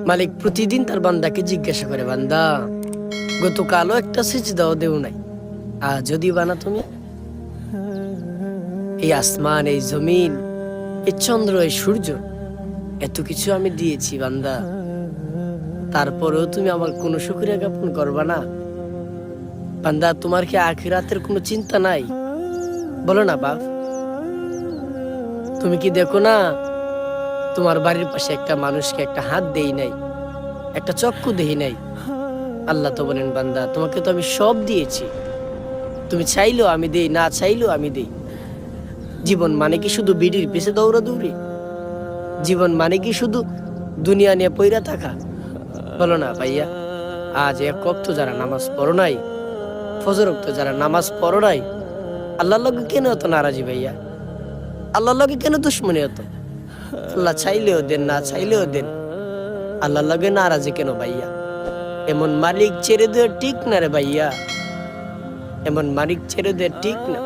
মালিক প্রতিদিন তার বান্দাকে জিজ্ঞাসা করে, বান্দা গতকালও একটা সিজদাও দেও নাই, যদি বানা তুমি? এই আসমান, এই জমিন, এই চন্দ্র, এই সূর্য, এত কিছু আমি দিয়েছি বান্দা, তারপরেও তুমি আমার কোনো শুকরিয়া জ্ঞাপন করবা না? বান্দা তোমার কি আখিরাতের কোনো চিন্তা নাই? বলো না বাপ। তুমি কি দেখো না তোমার বাড়ির পাশে একটা মানুষকে একটা হাত দেই নাই, একটা চক্ষু দেই নাই? আল্লাহ তো বলেন, বান্দা তোমাকে তো আমি সব দিয়েছি, তুমি চাইলেও আমি দেই, না চাইলেও আমি দেই। জীবন মানে কি শুধু বিড়ির পিছে দৌড়াদৌড়ি? জীবন মানে কি শুধু দুনিয়া নিয়ে পইরা থাকা? বলো না ভাইয়া। আজ এক ওয়াক্ত যারা নামাজ পড়ো নাই, ফজর ওয়াক্ত যারা নামাজ পড়ো নাই, আল্লাহর লগে কেন এত নারাজি ভাইয়া? আল্লাহর লগে কেন দুশ্মনী হতো? আল্লাহ চাইলেও দেন, না চাইলেও দেন, আল্লাহর লগে নারাজি কেন ভাইয়া? এমন মালিক ছেড়ে দেওয়া ঠিক না রে ভাইয়া, এমন মালিক ছেড়ে দেওয়া ঠিক না।